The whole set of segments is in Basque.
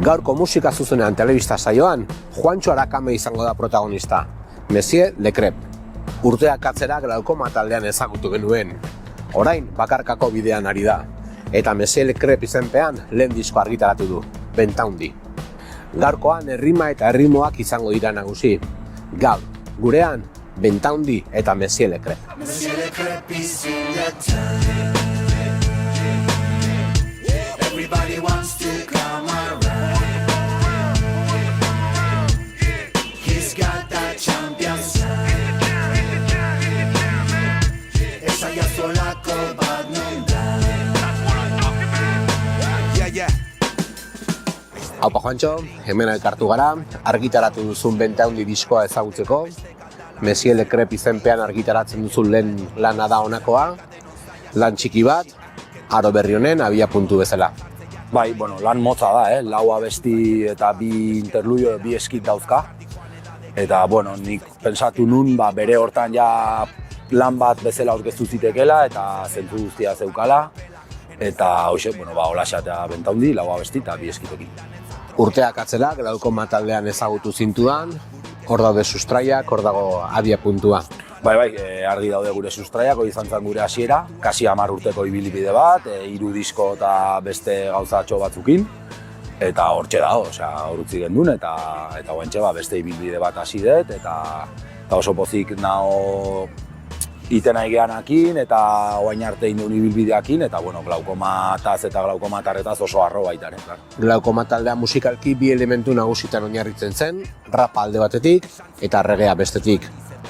Gaurko musika zuzenean telebista saioan, Juantxo Arakame izango da protagonista, Monsieur Lecrep. Urteak atzera glaukoma taldean ezagutu genuen. Orain bakarkako bidean ari da, eta Monsieur Lecrep izenpean lehen disko argitaratu du, Bentaundi. Gaurkoan errima eta errimoak izango dira nagusi. Gaur, gurean, Bentaundi eta Monsieur Lecrep. Monsieur Lecrep is in the time. Everybody wants to come around. He's got that champion sound. Esa ya solako bat non da. Haupa Juantxo, hemen elkartu gara, argitaratu duzun Bentaundi diskoa ezagutzeko. Monsieur Lecrep izenpean argitaratzen duzun lehen lana da honakoa, lan txiki bat, aro berri honen abia puntu bezala. Bai, lan motza da, lau abesti eta bi interludio, bi eskit dauzka. Eta, nik pentsatu nun, bere hortan ja lan bat bezala aurkeztu zitekela eta zentzu guztia zeukala. Eta, hoxe, holaxe eta Bentaundi, lau abesti eta bi eskitekin. Urteak atzera, glaukoma taldean ezagutu zintudan, hor daude sustraiak, hor dago abia puntua. Bai, argi daude gure sustraiak, hori izan zen gure hasiera, kasi 10 urteko ibilbide bat, 3 disko eta beste gauzatxo batzukin. Eta hortxe da, hor utzi gendun, eta guantxe beste ibilbide bat hasi dut, eta oso pozik naho iten nahi geanakin, eta oain arte indun ibilbideakin, eta glaukomataz eta glaukomatarretaz oso harro baita ere. Glaukoma taldea musikalki bi elementu nagusitan oinarritzen zen, rapa alde batetik eta reggaea bestetik.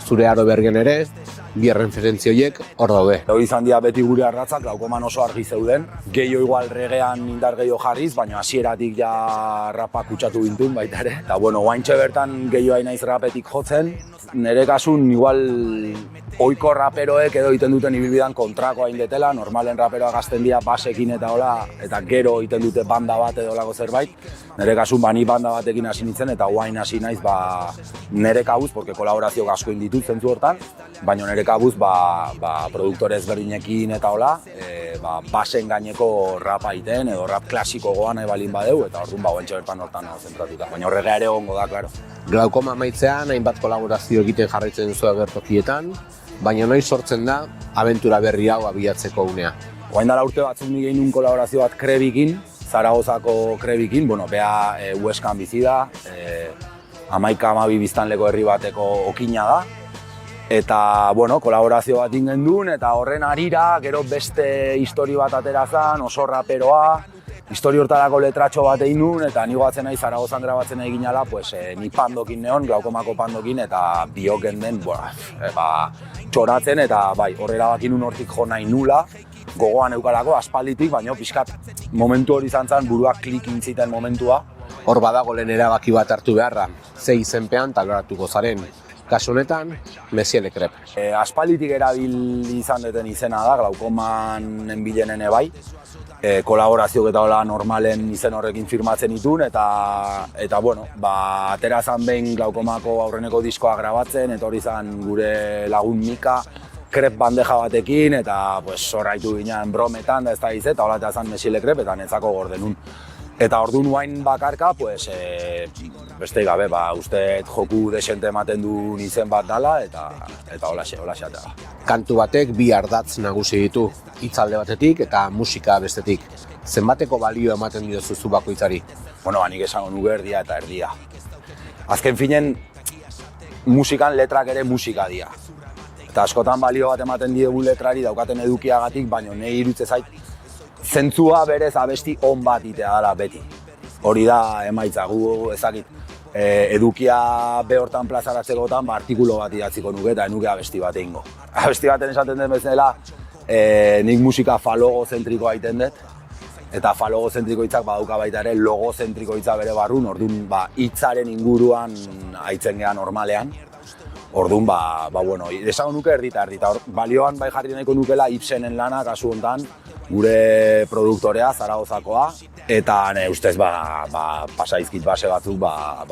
Zure aro bergen ere, bi erreferentzia horiek hor daude. Hori izan dira beti gure arratzak, glaukoman oso argi zeuden. Gehiago igual regean indar gehiago jarriz, baina hasieratik ja rapa kutsatu gintun baita ere. Eta guaintxe bertan gehiago naiz rapetik jotzen. Nere kasun igual ohiko raperoek edo egiten duten ibilbidean kontrakoa indetela, normalen raperoak hasten dira basekin eta hola, eta gero egiten dute banda bat edo lago zerbait. Nere kasun ni banda batekin hasi nintzen eta guain hasi naiz nere kabuz, porque kolaborazio asko inditut zentzu hortan, baina nere kabuz produktore ezberdinekin eta hola, basen gaineko rapa egiten edo rap klasiko goa nahi balin badeu, eta orduan guaintxe bertan hortan zentratuta. Baina horregea ere egongo da, klaro. Glaukoma amaitzean hainbat kolaborazio egiten jarraitzen duzu agertokietan, baina noiz sortzen da abentura berri hau abiatzeko unea. Orain dela urte batzuk nik egin nun kolaborazio bat Krebikin, Zaragozako Krebikin, bea Hueskan bizi da, 11-12 biztanleko herri bateko okina da. Eta, kolaborazio bat ingen duen, eta horren harira, gero beste histori bat atera zen, oso raperoa, histori hortarako letratxo bat egin nuen, eta ni goatzen nahi Zaragozan grabatzen nahi ginala, ni pandokin neon, glaukomako pandokin, eta bioken den, txoratzen, eta horrela bakin nun hortik jo nahi nula, gogoan eukalako, aspalditik, baina pixkat momentu hori izan zen, buruak klik intziten momentua. Hor badago lehen erabaki bat hartu beharra, ze izenpean taloratuko zaren. Kasu honetan, Monsieur Lecrep. Aspalditik erabil izan duten izena da, glaukoman enbilenen bai. Kolaborazio eta hola normalen izen horrekin firmatzen ditun, eta atera zan behin glaukomako aurreneko diskoa grabatzen, eta hori zan gure lagun Mika, krep bandeja batekin, eta horraitu ginen brometan, da ez da izet, eta hola eta zan Monsieur Lecrep, eta netzako gordenun. Eta orduan guain bakarka, beste gabe, uste joku desente ematen du izen bat dala, eta holaxe atea. Kantu batek bi ardatz nagusi ditu, hitzalde batetik eta musika bestetik. Zenbateko balio ematen diozu zu bakoitzari? Nik esango nuke erdia eta erdia. Azken finen, musikan letrak ere musika dira. Eta askotan balio bat ematen diogu letrari daukaten edukiagatik, baina nahi irutze zait, zentzua berez abesti on bat itea dela beti. Hori da emaitza, gu ezakit, edukia behortan plazaratzekotan artikulo bat idatziko nuke eta nuke abesti bat egingo. Abesti baten esaten den bezala, nik musika falogozentrikoa egiten dut, eta falogozentriko hitzak badauka baita ere logozentriko hitza bere barrun, orduan hitzaren inguruan aitzen geha normalean. Orduan, esango nuke erdita. Balioan jarri nahiko nukela Ibsenen lana, kasu honetan, gure produktorea, Zaragozakoa, eta ustez pasaizkit base batzuk,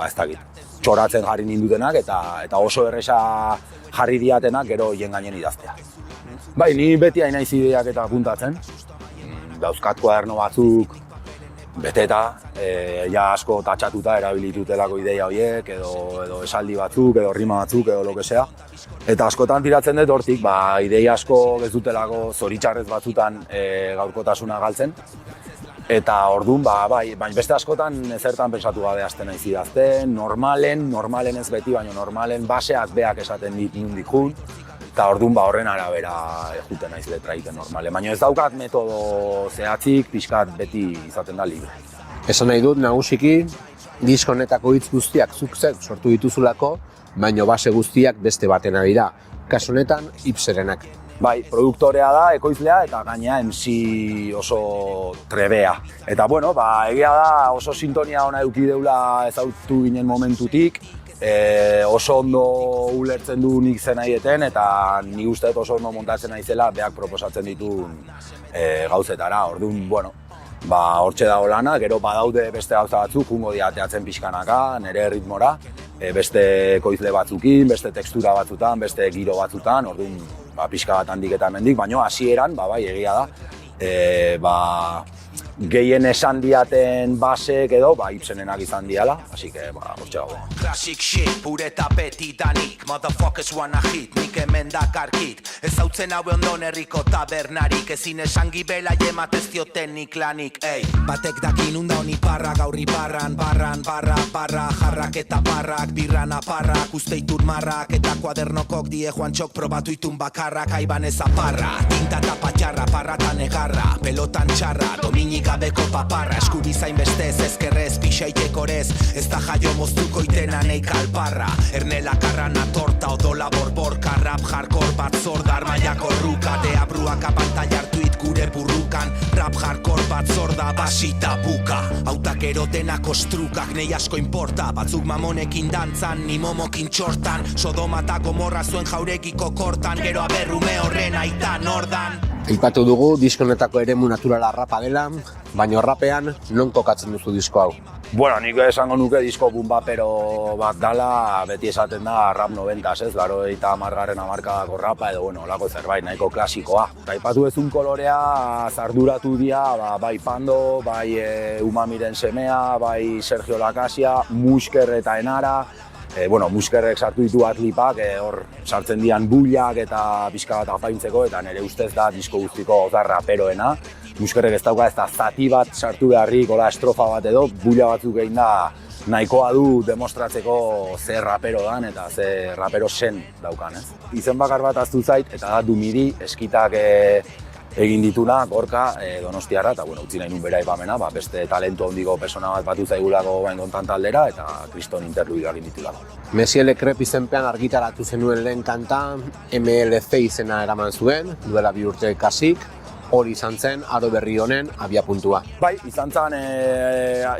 ez dakit. Txoratzen jarri nindutenak, eta oso erresa jarri diatenak gero hien gainen idaztea. Ni beti hain naiz ideak eta apuntatzen. Dauzkat kuaderno batzuk, beteta, ja asko tatxatuta erabilitutelako ideia horiek, edo esaldi batzuk, edo rima batzuk, edo lo que sea. Eta askotan tiratzen dut hortik, ideia asko ez dutelako zoritxarrez batzutan gaurkotasuna galtzen. Eta orduan, baina beste askotan ezertan pensatu gabe hasten naiz idazten, normalen ez beti, baina normalen baseak beak esaten dit nondik jun. Eta orduan horren arabera juten naiz letra egiten normale. Baina ez daukat metodo zehatzik, pixkat beti izaten da libre. Esan nahi dut, nagusiki, disko honetako hitz guztiak zuk zeuk sortu dituzulako, baina base guztiak beste batena dira. Kasu honetan, Ipserenak. Bai, produktorea da, ekoizlea eta gaina MC oso trebea. Eta bueno, egia da oso sintonia ona eduki deula ezautu ginen momentutik, oso ondo ulertzen du nik zen nahieten eta nik uste oso ondo montatzen naizela beak proposatzen dituen gauzetara. Orduan, bueno, hortxe dago lana, gero badaude beste gauza batzuk, jungo diateatzen pixkanaka, nire ritmora, beste ekoizle batzukin, beste tekstura batzutan, beste giro batzutan, orduan pixka bat handik eta hemendik, baina hasieran, egia da, gehien esan diaten basek edo, Ipsenenak izan diala, así que, hortxe gaude. Classic shit, pure tapetitanik, motherfuckers wanna hit, nik hemen dakarkit. Ez hautzen haue ondon herriko tabernarik, ezin esan gibela jematez diotenik lanik, ey. Batek dakin unda honi parra, gaurri barran, barra, jarrak eta barrak, birran aparrak, usteitur marrak, eta kuadernokok die Juantxok probatu itun bakarrak, aiban ez aparra, tinta eta patxarra, parratan egarra, pelotan txarra, dominik gabeko paparra, eskubizain bestez, ezkerrez, pixaitekorez, ez da jaio moztuko itena nei kalparra, ernela karrana torta, odola borborka, rap hardcore bat zorda, armaiako ruka, deabruak apantaiartuit gure burrukan, rap hardcore bat zorda, basita buka, autak erotenak ostrukak, nei asko importa, batzuk mamonekin dantzan, ni momokin txortan, Sodoma eta Gomorra zuen jaurekiko kortan, gero aberrume horren aitan ordan. Aipatu dugu diskonetako eremu naturala rapa dela, baina rapean non kokatzen duzu disko hau? Bueno, nik esango nuke disko bumbapero bat dala, beti esaten da rap 90s, ez, 80garren hamarkadako rapa edo, olako zerbait, nahiko klasikoa. Eta aipatu ezun kolorea zarduratu dira, bai Pando, bai Umamiren semea, bai Sergio Lakasia, Musker eta Enara, Muskerrek sartu ditu atlipak, hor sartzen dian bullak eta pixka bat apaintzeko, eta nire ustez da disko guztiko oza raperoena. Muskerrek ez dauka ez da zati bat sartu beharrik, hola estrofa bat edo, bulla batzuk egin da nahikoa du demostratzeko ze rapero dan eta ze rapero sen daukan, ez? Izen bakar bat aztu zait, eta da Dumiri, eskitak egin dituna, Gorka, Donostiarra, eta utzi nahi nun bera aipamena, beste talentu handiko persona bat batu zaigulako kontan taldera, eta kriston interludio egin ditulako. Monsieur Lecrep izenpean argitaratu zenuen lehen kanta, MLC izena eraman zuen, duela 2 urte kasik, hori izan zen aro berri honen abiapuntua. Bai, izan zen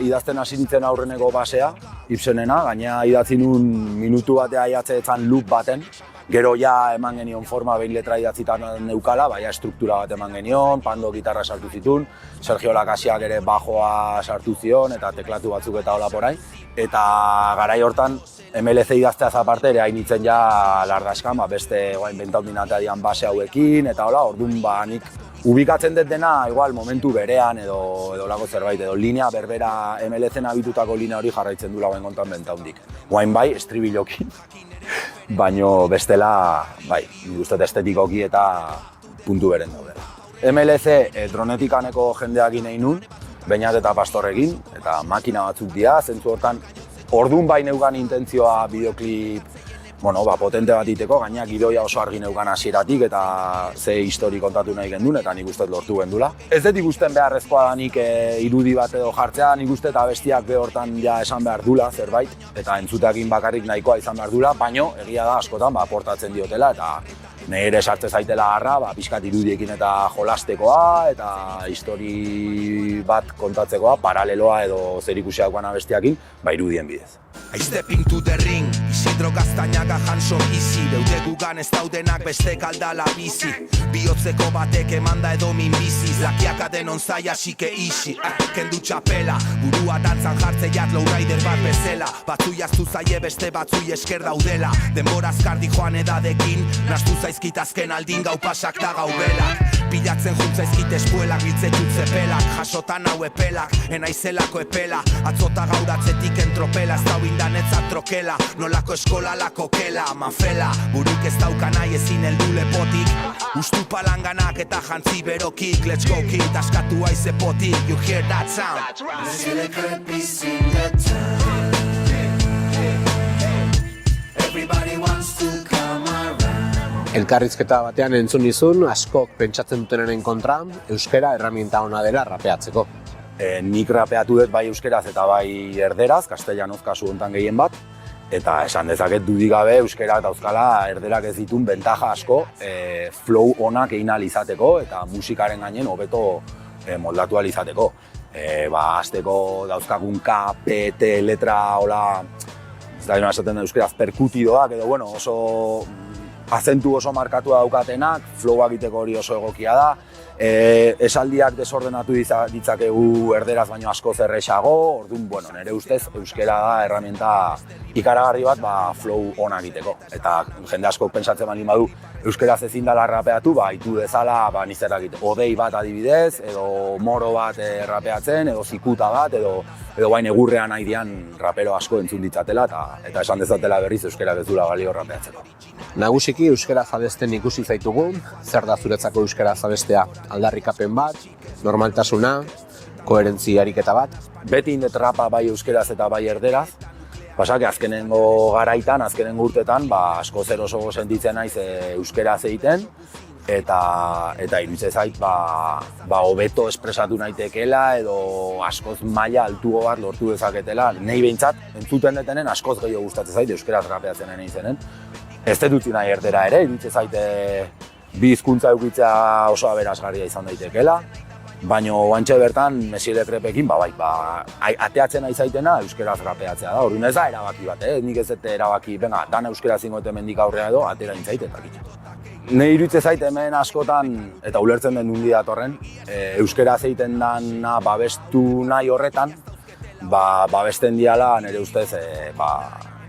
idazten hasi nintzen aurreneko basea, Ipsenena, gaina idatzi nun minutu batea idatzeetan loop baten, gero ja eman genion forma behin letra idatzitan neukala, baina struktura bat eman genion, Pando gitarra sartu zitun, Sergio Lakasiak ere bajoa sartu zion eta teklatu batzuk eta hola porai. Eta garai hortan MLC idazteaz aparte ere hainitzen ja lardaskan, beste bentaundinatea dian base hauekin eta hola, orduan nik ubikatzen dut dena igual momentu berean edo lako zerbait, edo linea berbera MLC-en abitutako linea hori jarraitzen du lagoen kontan bentaundik. Guain bai, estribilokin. Baino bestela, nik uste estetikoki eta puntu beren daudela. MLC dronetikaneko jendeakin egin nun, Beñat eta Pastorrekin, eta makina batzuk dira, zentzu hortan orduan bai neukan intentzioa bideoklip potente bat iteko, gaina gidoia oso argi neukan hasieratik eta ze histori kontatu nahi gendun eta nik uste lortu gendula. Ez dut ikusten beharrezkoa da nik irudi bat edo jartzea, nik uste eta bestiak behortan ja esan behar dula zerbait, eta entzuteakin bakarrik nahikoa izan behar dula, baino egia da askotan aportatzen diotela eta nire sartze zaitela harra, pixkat irudiekin eta jolastekoa eta histori bat kontatzekoa, paraleloa edo zerikusiakoan abestiakin, irudien bidez. I step into the ring, Isidro Gaztañaga Hanso bizi, beude gugan ez daudenak beste kaldala bizi, bihotzeko batek emanda edo min biziz, lakiaka denon zaila xike isi, kendu txapela, burua dantzan jartze jat lowrider bat bezela, batzu jaztu zaie beste batzui esker daudela, denbora azkardi joan edadekin, nastu zaizkit azken aldin gau pasak da gaubelak, Bilatzen juntzaizkit espuelak, biltzetut zepelak, jasotan hau epelak, enaizelako epela, atzota gauratzetik entropela, ez dau indanetzat trokela, nolako eskola lako kela, mafela, burik ez dauka nahi ezin heldu lepotik, ustu palanganak eta jantzi berokik, let's go kid, askatu aize potik, you hear that sound? Monsieur Le Crep is in the town. Everybody wants to come around. Elkarrizketa batean entzun nizun, askok pentsatzen dutenaren kontra, euskara erraminta ona dela rapeatzeko. Nik rapeatu dut bai euskeraz eta bai erderaz, castellanoz kasu hontan gehien bat, eta esan dezaket dudik gabe euskera eta euskala erderak ez ditun bentaja asko flow onak egin ahal izateko eta musikaren gainen hobeto moldatu ahal izateko. Azteko dauzkagun K, P, T, letra, hola, ez da esaten da euskeraz perkutidoak edo bueno, oso azentu oso markatua daukatenak, flowa egiteko hori oso egokia da. Esaldiak desordenatu ditzakegu erderaz baino askoz erresago, orduan, bueno, nire ustez euskera da erramienta ikaragarri bat flow ona egiteko. Eta jende asko pentsatzen baldin badu euskeraz ezin dela rapeatu, itu dezala nizera egite. Odei bat adibidez, edo moro bat rapeatzen, edo zikuta bat, edo bain egurrean nahi dian rapero asko entzun ditzatela, eta esan dezatela berriz euskera ez dula balio rapeatzeko. Nagusiki euskara abesten ikusi zaitugu, zer da zuretzako euskara abestea? Aldarrikapen bat, normaltasuna, koherentzia ariketa bat? Beti indet rapa bai euskeraz eta bai erderaz. Pasak, azkenengo garaitan, azkenengo urtetan, asko zer oso sentitzen naiz euskeraz egiten, eta iruditzen zait, hobeto espresatu naitekeela edo askoz maila altugo bat lortu dezaketela. Nei behintzat, entzuten detenen askoz gehiago gustatzen zait euskeraz rapeatzen nahi izenen. Ez dut utzi nahi erdera ere, iruditzen zait bi hizkuntza edukitzea oso aberasgarria izan daitekeela, baina oantxe bertan Monsieur Le Crepekin ateatzen nahi zaitena euskeraz rapeatzea da. Orduan ez da erabaki bat, nik ez dut erabaki, dana euskeraz ingoet mendik aurrera edo, atera intzait eta kitxo. Nei iruditzen zait hemen askotan, eta ulertzen den nundi datorren, euskeraz egiten dana babestu nahi horretan, babesten diala nire ustez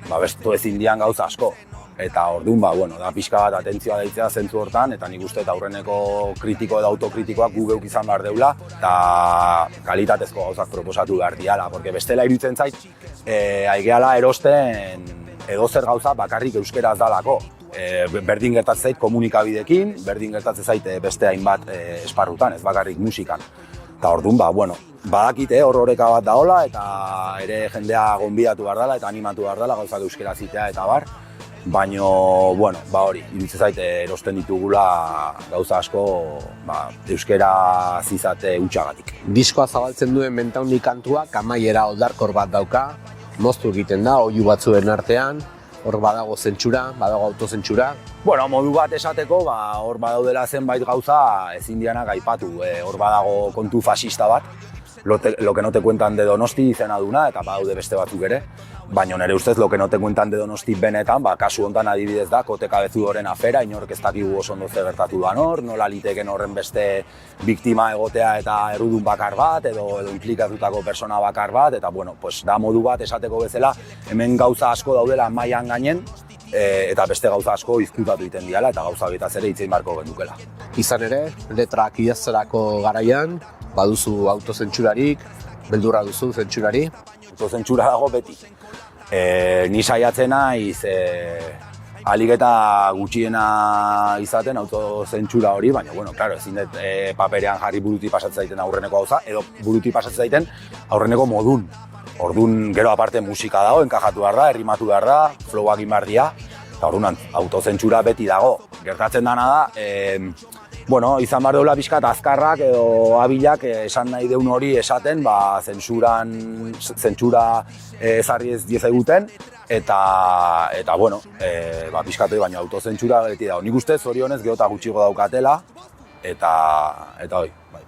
babestu ezin dian gauza asko. Eta orduan, da pixka bat atentzioa deitzea zentzu hortan, eta nik uste aurreneko kritiko edo autokritikoak gu geuk izan behar deula, eta kalitatezko gauzak proposatu behar diala, porque bestela iruditzen zait, aigeala erosten edozer gauza bakarrik euskeraz dalako. Berdin gertatzen zait komunikabidekin, berdin gertatzen zait beste hainbat esparrutan, ez bakarrik musikan. Eta orduan, badakite horroreka bat daola, eta ere jendea gonbidatu behar dela, eta animatu behar dela gauzak euskeraz zitea eta bar. Baina, hori, iruditzen zait erosten ditugula gauza asko euskera zizate utxagatik. Diskoa zabaltzen duen Mentaundi kantuak amaiera oldarkor bat dauka, moztu egiten da, oihu batzuen artean, hor badago zentsura, badago autozentsura. Modu bat esateko, hor badaudela zenbait gauza ezin dianak aipatu, hor badago kontu fascista bat, lo que no te cuentan de Donosti izena duna, eta badaude beste batzuk ere. Baina nire ustez, lo que no te cuentan de Donosti benetan, kasu hontan adibidez da, Kote Kabezudoren afera, inork ez dakigu oso ondo zer gertatu da nor, nola liteken horren beste biktima egotea eta errudun bakar bat, edo implikatutako persona bakar bat, eta da modu bat esateko bezala, hemen gauza asko daudela mailan gainen, eta beste gauza asko izkutatu egiten diala, eta gauza betaz ere hitzein barko gendukela. Izan ere, letrak idazterako garaian, baduzu autozentsurarik, beldurra duzu zentzurari? Autozentsura dago beti. Ni saiatzen naiz ahalik eta gutxiena izaten autozentsura hori, baina, claro, ezin dut paperean jarri buruti pasatzen zaiten aurreneko gauza, edo buruti pasatzen zaiten aurreneko modun. Orduan, gero aparte musika dago, enkajatu behar da, errimatu behar da, flowak egin behar dira, eta orduan autozentsura beti dago. Gertatzen dana da, izan behar deula pixkat azkarrak edo abilak esan nahi deun hori esaten, zentsura ezarri ez diezaiguten, eta pixkat hori, baina autozentsura beti dago. Nik ustez zorionez gero eta gutxigo daukatela, eta hori, bai.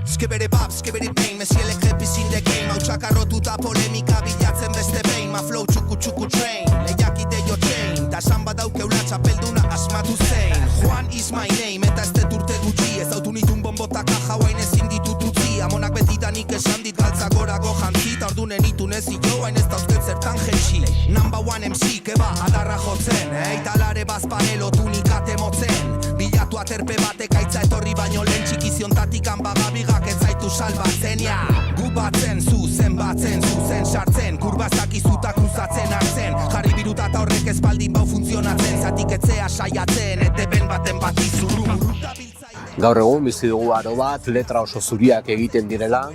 Skibidi bop, skibidi bang, Monsieur Le Crep is in the game. Hau txakarrotuta polemika bilatzen beste behin. Ma flow txuku train, lehiakide jo chain. Da esan badaukeula txapelduna asmatu zein. Juan is my name, eta ez dut urte gutxi. Ez dautu nitun bombotaka jauain ezin ditut utzi. Amonak betidanik esan dit galtza gorago jantzi. Ta ordunen itun ez jo, hain ez dauzket zertan jetxi. Number one MC, keba, adarra jotzen. Eta lare bazpare tunikate motzen. Bilatu aterpe batek aitza etorri baino lehen txikiziontatikan bagabigak ez zaitu salbatzen, ja. Gu batzen, zuzen sartzen, kurbazak izuta kruzatzen hartzen, jarri biruta eta horrek espaldin bau funtzionatzen, zatiketzea saiatzen, eteben baten bat izurru. Gaur egun bizi dugu aro bat, letra oso zuriak egiten direla,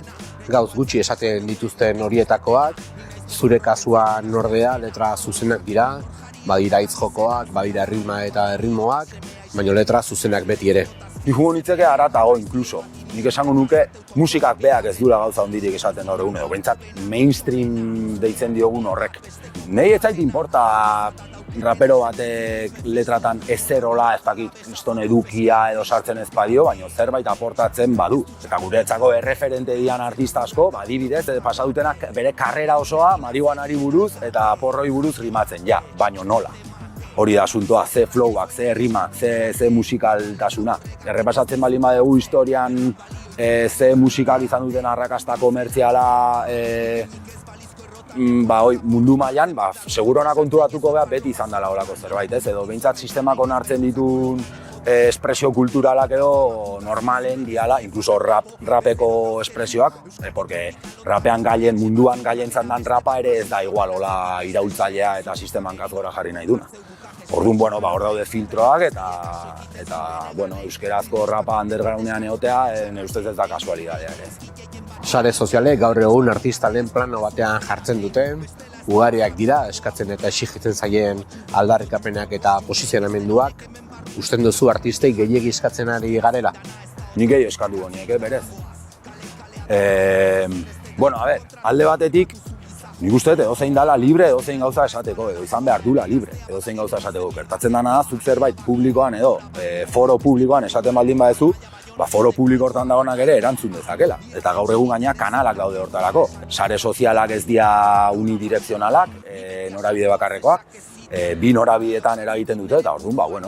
gauz gutxi esaten dituzten horietakoak, zure kasuan ordea letra zuzenak dira, badira hitz jokoak, badira ritma eta erritmoak, baina letra zuzenak beti ere. Nik jugo nitzeke haratago, inkluso. Nik esango nuke musikak beak ez duela gauza hondirik esaten gaur egun, edo behintzat mainstream deitzen diogun horrek. Nei ez zait inporta rapero batek letratan ezerola, ez dakit kriston edukia edo sartzen ez badio, baina zerbait aportatzen badu. Eta guretzako erreferente dian artista asko, adibidez, pasa dutenak bere karrera osoa marihuanari buruz eta porroi buruz rimatzen, ja, baina nola. Hori da asuntoa, ze flowak, ze rimak, ze musikaltasuna. Errepasatzen baldin badugu historian ze musikak izan duten arrakasta komertziala mundu mailan, segurona konturatuko beha beti izan dela horako zerbait, ez? Edo behintzat sistemak onartzen ditun espresio kulturalak edo normalen diala, incluso rapeko espresioak, porque rapean gaien, munduan gaientzan dan rapa ere ez da igual hola iraultzailea eta sisteman gora jarri nahi duna. Orduan, hor daude filtroak eta euskerazko rapa undergroundean egotea, nire ustez ez da kasualidadea ere. Sare sozialek gaur egun artistaren plano batean jartzen duten, ugariak dira, eskatzen eta exigitzen zaien aldarrikapenak eta posizionamenduak, usten duzu artistei gehiegi eskatzen ari garela? Nik gehi eskatu goniek, berez. Alde batetik, nik uste edozein dala libre, edozein gauza esateko, edo izan behar dula libre, edozein gauza esateko. Gertatzen dana da, zuk zerbait publikoan edo foro publikoan esaten baldin badezu, foro publiko hortan dagoenak ere erantzun dezakela. Eta gaur egun gaina kanalak daude hortarako. Sare sozialak ez dira unidirekzionalak, norabide bakarrekoak, bi norabideetan eragiten dute, eta orduan,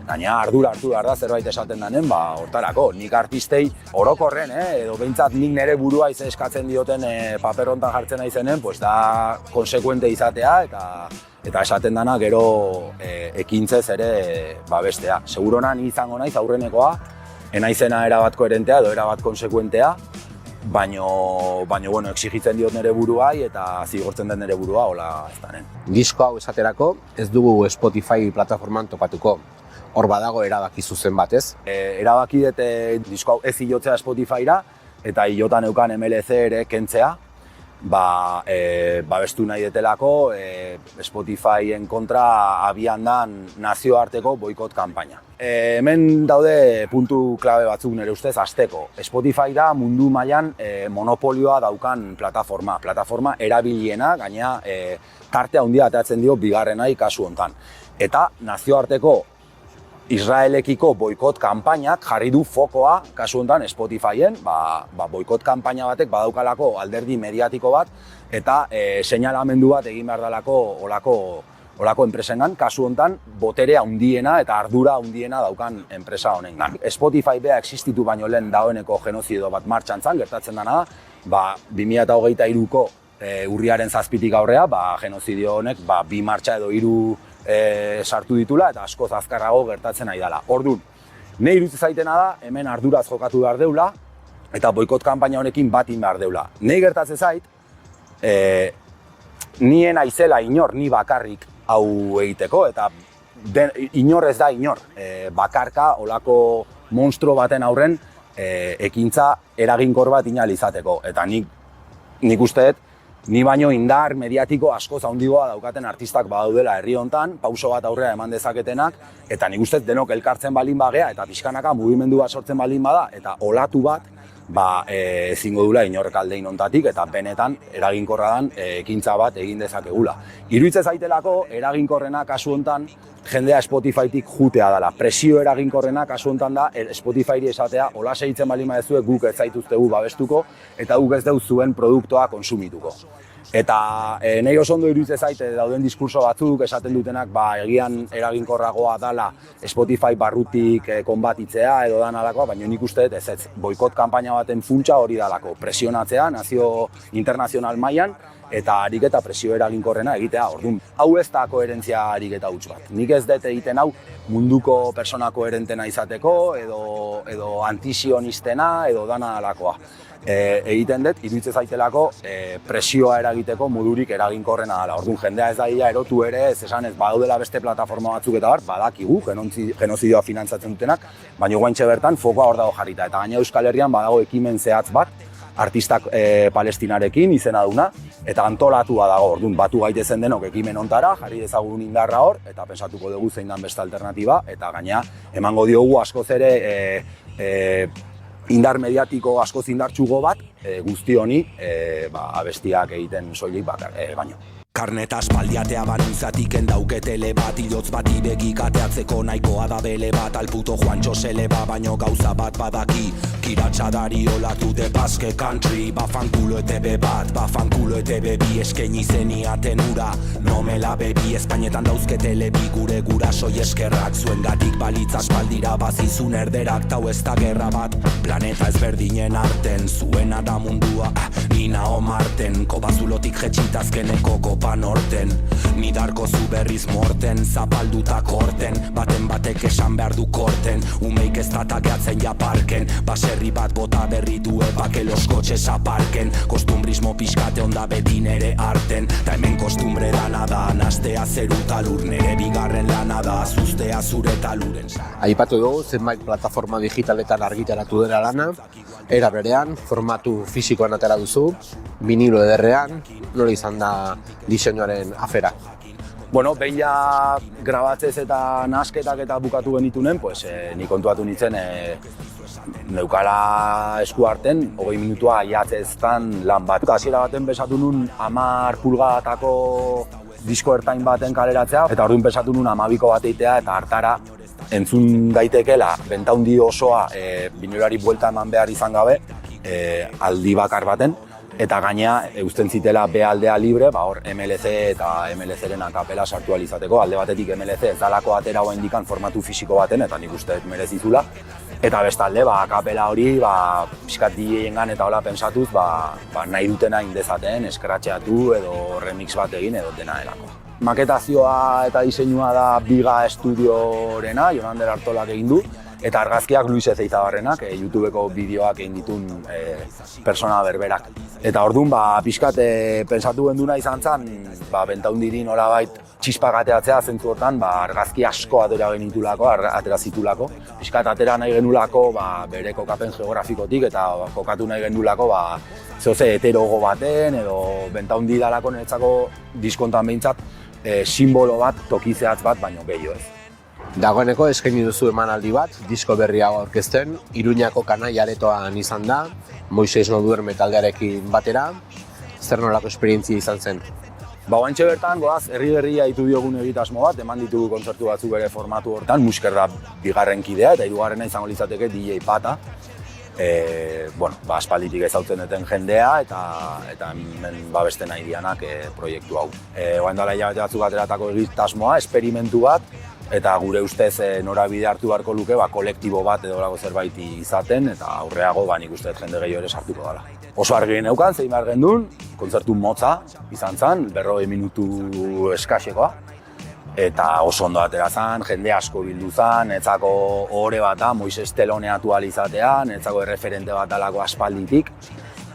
gaina ardura hartu behar da zerbait esaten denen, hortarako. Nik artistei orokorren, edo behintzat nik nire burua eskatzen dioten paper hontan jartzen naizenen, da konsekuente izatea, eta esaten dana gero ekintzez ere bestea. Segurona ni izango naiz aurrenekoa, enaizena erabat koherentea edo erabat konsekuentea, baina exigitzen diot nire buruai eta zigortzen den nire burua, hola ez danen. Disko hau esaterako ez dugu Spotify plataforman topatuko. Hor badago erabaki zuzen bat, ez? Erabaki dut disko hau ez hilotzea Spotifyra eta hilotan eukan MLC ere kentzea, babestu nahi detelako Spotifyen kontra abian dan nazioarteko boikot kanpaina. Hemen daude puntu klabe batzuk nire ustez hasteko. Spotify da mundu mailan monopolioa daukan plataforma erabiliena, gaina tarte handia ateratzen dio bigarrenai kasu hontan. Eta nazioarteko Israelekiko boikot kanpainak jarri du fokoa, kasu honetan Spotifyen, boikot kanpaina batek badaukalako alderdi mediatiko bat eta seinalamendu bat egin behar dalako olako enpresengan, kasu honetan botere handiena eta ardura handiena daukan enpresa honengan. Spotify bea existitu baino lehen dagoeneko genozido bat martxan zan, gertatzen dena da, 2023ko urriaren 7tik aurrea, genozidio honek 2 martxa edo 3 sartu ditula eta askoz azkarrago gertatzen ari dela. Orduan, nahi iruditzen zaitena da, hemen arduraz jokatu behar deula eta boikot kanpaina honekin batin behar deula. Nahi gertatzen zait, nien aizela inor, ni bakarrik hau egiteko, eta inor ez da inor. Bakarka, olako monstruo baten aurren, ekintza eraginkor bat inalizateko. Eta nik usteet, ni baino indar mediatiko askoz handigoa daukaten artistak badaudela herri hontan, pauso bat aurrera eman dezaketenak, eta nik uste denok elkartzen baldin bagea eta pixkanaka mugimendu bat sortzen baldin bada, eta olatu bat ezingo dula inork aldein hontatik eta benetan eraginkorra dan ekintza bat egin dezakegula. Iruditzen zaitelako eraginkorrena kasu hontan jendea Spotifytik jutea dela. Presio eraginkorrena kasu hontan da Spotifyri esatea hola segitzen baldin baduzue guk ez zaituztegu babestuko eta guk ez dugu zuen produktoa konsumituko. Eta nahi oso ondo iruditzen zait dauden diskurso batzuk esaten dutenak egian eraginkorragoa dela Spotify barrutik konbatitzea edo dan alakoa, baina nik uste dut ez boikot kanpaina baten funtsa hori dalako, presionatzea nazio internazional mailan eta ariketa presio eraginkorrena egitea. Orduan, hau ez da koherentzia ariketa huts bat. Nik ez dut egiten hau munduko persona koherentena izateko, edo antisionistena, edo dana alakoa. Egiten dut, iruditzen zaitelako presioa eragiteko modurik eraginkorrena dela. Orduan, jendea ez daia erotu ere, ez esan ez badaudela beste plataforma batzuk eta badakigu, genozidioa finantzatzen dutenak, baina guaintxe bertan fokoa hor dago jarrita. Eta gaina Euskal Herrian badago ekimen zehatz bat, artistak palestinarekin izena duna, eta antolatua dago. Orduan, batu gaitezen denok ekimen hontara, jarri dezagun indarra hor, eta pensatuko dugu zein dan beste alternatiba, eta gaina emango diogu askoz ere indar mediatiko askoz indartsugo bat guzti honi abestiak egiten soilik baino. Karneta aspaldiatea banintzatik endauketele bat, ilotz bati begikateatzeko nahikoa da bele bat, alputo Juantxo seleba baino gauza bat badaki, kiratxadari olatu de Basque Country, bafankulo ETB bat, bafankulo ETB bi, eskaini zeniaten ura, nomela bebi, Espainetan dauzketele bi gure gurasoi eskerrak, zuengatik balitz aspaldira bazizun erderak, tau ez da gerra bat, planeta ezberdinen arten, zuena da mundua, nina omarten, kobazulotik jetxitazkeneko panorten, nidarko zu berriz morten, zapalduta korten, baten batek esan behar du korten, umeik ez datakeatzen japarken, baserri bat bota berri du ebake los kotxes aparken, kostumbrismo pixkate onda beti nere arten, ta hemen kostumbre dana da, nastea zeru talur, nere bigarren lana da, azuztea zure taluren. Aipatu dugu zenbait plataforma digitaletan argitaratu dela lana, era berean, formatu fisikoan atera duzu, vinilo ederrean, nola izan da diseinuaren afera? Bueno, behin ja grabatzez eta nasketak eta bukatu genitunen, pues, ni kontuatu nintzen neukala esku arten, 20 minutua aiatzeztan lan bat. Hasiera baten besatu nun 10 pulgadatako disko ertain baten kaleratzea, eta orduan besatu nun 12ko bat eitea, eta hartara entzun daitekela bentaundi osoa binilari buelta eman behar izan gabe, aldi bakar baten, eta gaina eusten zitela B aldea libre, hor MLC eta MLC-ren akapela sartu alizateko, alde batetik MLC ez dalako atera hoa indikan formatu fisiko baten, eta nik uste merezizula. Eta bestalde, akapela hori, pixkat DJ-engan eta hola pensatuz, nahi dutena indezaten, eskratxeatu edo remix bat egin edo dena delako. Maketazioa eta diseinua da Biga Estudiorena, Jon Ander Artolak egin du, eta argazkiak Luis Ezeizabarrenak, YouTubeko bideoak egin ditun persona berberak. Eta orduan, pixkat pensatu genduna izan zen, bentaundiri nolabait txispagateatzea zentzu hortan, argazki asko atera genitulako, atera zitulako. Pixkat atera nahi genulako bere kokapen geografikotik eta kokatu nahi genulako zehoze heterogo baten edo bentaundi dalako niretzako diskontan behintzat simbolo bat, tokizeatz bat, baino gehiago ez. Dagoeneko eskaini duzu emanaldi bat, disko berria aurkezten, Iruñako Kanai aretoan izan da, Moises Noduerme taldearekin batera, zer nolako esperientzia izan zen? Oantxe bertan, goaz, herri berria ditu diogun egitasmo bat, eman ditugu kontzertu batzuk bere formatu hortan, Muskerra bigarren kidea eta hirugarrena izango litzateke DJ Pata. Aspalditik ezautzen duten jendea eta hemen babesten nahi dianak proiektu hau. Oain dela hilabete batzuk ateratako egitasmoa, esperimentu bat, eta gure ustez norabide hartu beharko luke kolektibo bat edo lago zerbait izaten, eta aurreago nik uste jende gehiago ere sartuko dela. Oso argi geneukan, zein behar gendun, kontzertu motza izan zen, 40 minutu eskasekoa, eta oso ondo atera zen, jende asko bildu zen, netzako ohore bat da, Moises teloneatu alizatea, netzako erreferente bat alako aspalditik,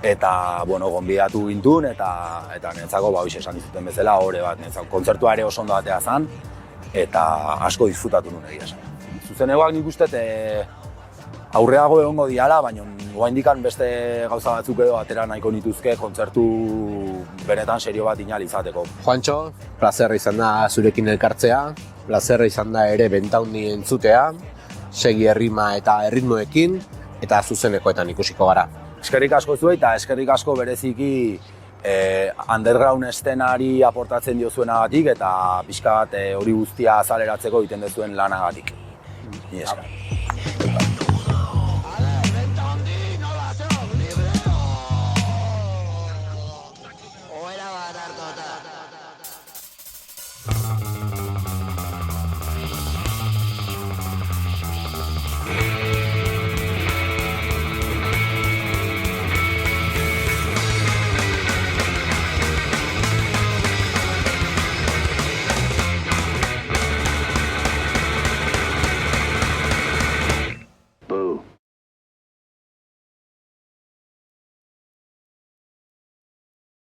eta, gonbidatu gintun, eta netzako, esan dizuten bezala, ohore bat, netzako kontzertua ere oso ondo atera zen, eta asko disfrutatu nuen egia esan. Zuzenegoak nik uste aurreago egongo diala, baina oraindikan beste gauza batzuk edo atera nahiko nituzke kontzertu benetan serio bat inal izateko. Juantxo, plazerra izan da zurekin elkartzea, plazerra izan da ere bentaundi entzutea, segi errima eta erritmoekin, eta zuzenekoetan ikusiko gara. Eskerrik asko zuei eta eskerrik asko bereziki underground estenari aportatzen diozuenagatik eta pixka bat hori guztia azaleratzeko egiten duzuen lanagatik. Ni esker.